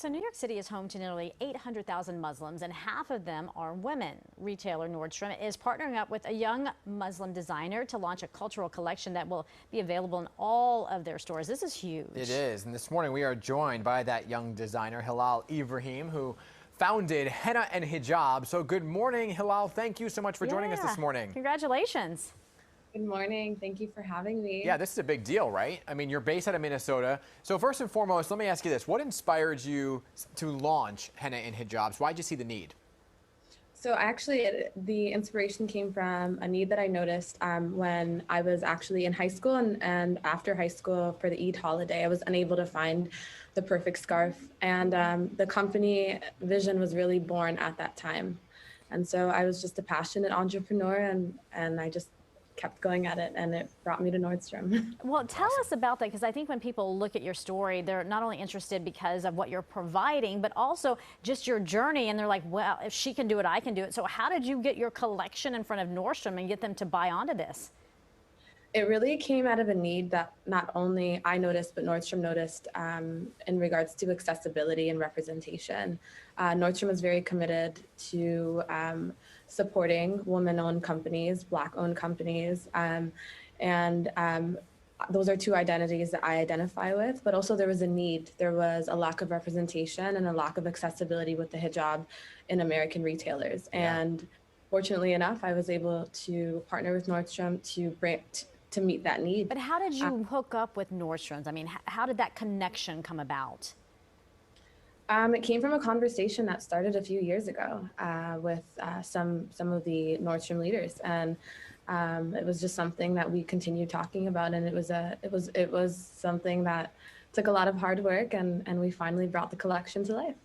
So New York City is home to nearly 800,000 Muslims, and half of them are women. Retailer Nordstrom is partnering up with a young Muslim designer to launch a cultural collection that will be available in all of their stores. This is huge. It is, and this morning we are joined by that young designer, Hilal Ibrahim, who founded Henna Hijabs. So good morning, Hilal. Thank you so much for joining us this morning. Congratulations. Good morning. Thank you for having me. Yeah, this is a big deal, right? I mean, you're based out of Minnesota. So first and foremost, let me ask you this. What inspired you to launch Henna Hijabs? Why did you see the need? So actually, the inspiration came from a need that I noticed when I was actually in high school and after high school for the Eid holiday. I was unable to find the perfect scarf, and the company vision was really born at that time. And so I was just a passionate entrepreneur, and I just kept going at it, and it brought me to Nordstrom. Well, tell us about that, because I think when people look at your story, they're not only interested because of what you're providing, but also just your journey, and they're like, well, if she can do it, I can do it. So how did you get your collection in front of Nordstrom and get them to buy onto this? It really came out of a need that not only I noticed, but Nordstrom noticed in regards to accessibility and representation. Nordstrom is very committed to supporting women-owned companies, Black-owned companies, and those are two identities that I identify with, but also there was a need. There was a lack of representation and a lack of accessibility with the hijab in American retailers. Yeah. And fortunately enough, I was able to partner with Nordstrom to meet that need. But how did you hook up with Nordstrom's? I mean, how did that connection come about? It came from a conversation that started a few years ago with some of the Nordstrom leaders, and it was just something that we continued talking about, and it was something that took a lot of hard work, and we finally brought the collection to life.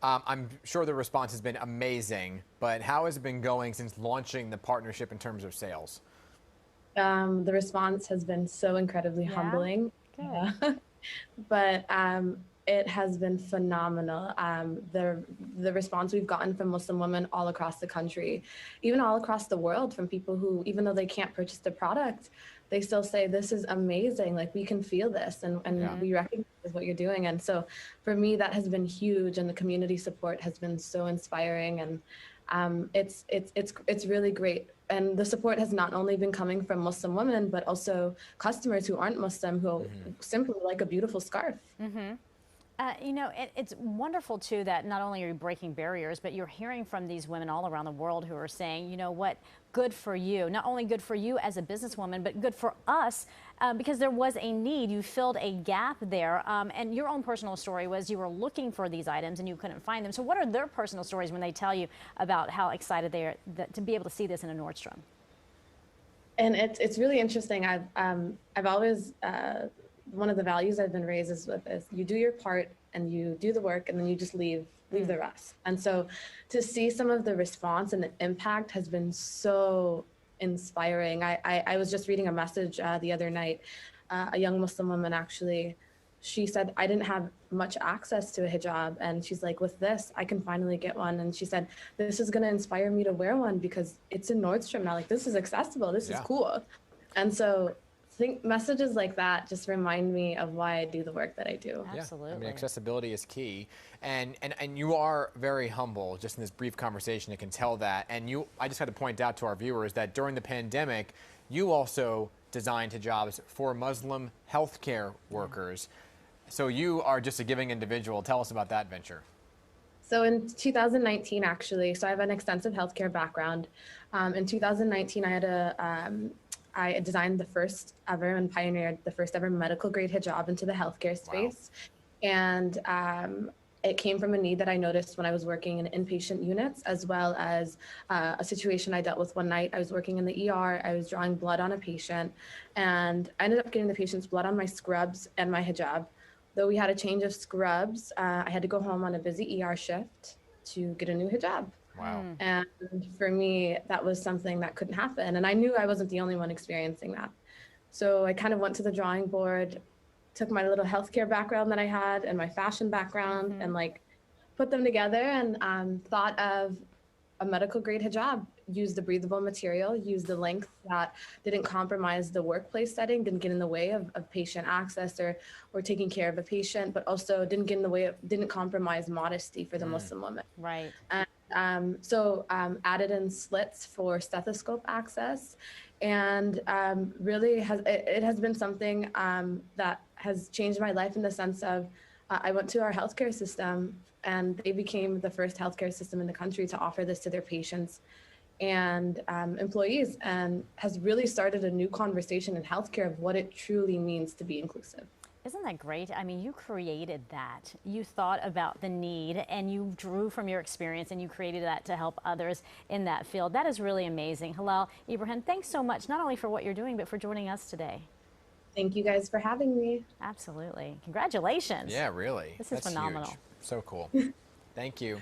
I'm sure the response has been amazing, but how has it been going since launching the partnership in terms of sales? The response has been so incredibly humbling. Good. But it has been phenomenal. The response we've gotten from Muslim women all across the country, even all across the world, from people who, even though they can't purchase the product, they still say, this is amazing, like we can feel this, and we recognize what you're doing. And so for me, that has been huge, and the community support has been so inspiring, and it's really great. And the support has not only been coming from Muslim women, but also customers who aren't Muslim, who simply like a beautiful scarf. You know, it's wonderful, too, that not only are you breaking barriers, but you're hearing from these women all around the world who are saying, you know what, good for you. Not only good for you as a businesswoman, but good for us, because there was a need. You filled a gap there. And your own personal story was you were looking for these items and you couldn't find them. So what are their personal stories when they tell you about how excited they are to be able to see this in a Nordstrom? And it's really interesting. I've always one of the values I've been raised is you do your part and you do the work, and then you just leave the rest. And so to see some of the response and the impact has been so inspiring. I was just reading a message the other night. A young Muslim woman, actually, she said, I didn't have much access to a hijab, and she's like, with this, I can finally get one. And she said, this is going to inspire me to wear one because it's in Nordstrom now. Like, this is accessible. This is cool. And so I think messages like that just remind me of why I do the work that I do. Absolutely. Yeah. I mean, accessibility is key. And you are very humble, just in this brief conversation, you can tell that. And I just had to point out to our viewers that during the pandemic, you also designed hijabs for Muslim healthcare workers. So you are just a giving individual. Tell us about that venture. So in 2019, actually, so I have an extensive healthcare background. In 2019, I designed the first ever and pioneered the first ever medical grade hijab into the healthcare space. Wow. And it came from a need that I noticed when I was working in inpatient units, as well as a situation I dealt with one night. I was working in the ER, I was drawing blood on a patient, and I ended up getting the patient's blood on my scrubs and my hijab. Though we had a change of scrubs, I had to go home on a busy ER shift to get a new hijab. Wow. And for me, that was something that couldn't happen. And I knew I wasn't the only one experiencing that. So I kind of went to the drawing board, took my little healthcare background that I had and my fashion background and like put them together, and thought of a medical grade hijab, use the breathable material, use the length that didn't compromise the workplace setting, didn't get in the way of patient access or taking care of a patient, but also didn't get in the way of, didn't compromise modesty for the Muslim woman. Right. And added in slits for stethoscope access, and really it has been something that has changed my life in the sense of I went to our healthcare system, and they became the first healthcare system in the country to offer this to their patients and employees, and has really started a new conversation in healthcare of what it truly means to be inclusive. Isn't that great? I mean, you created that. You thought about the need and you drew from your experience and you created that to help others in that field. That is really amazing. Hilal Ibrahim, thanks so much, not only for what you're doing, but for joining us today. Thank you guys for having me. Absolutely. Congratulations. Yeah, really. This is phenomenal. Huge. So cool. Thank you.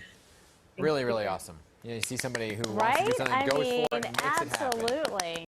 Really, really awesome. You know, you see somebody who wants to do Right? something, I goes mean, for it, and makes it happen. absolutely.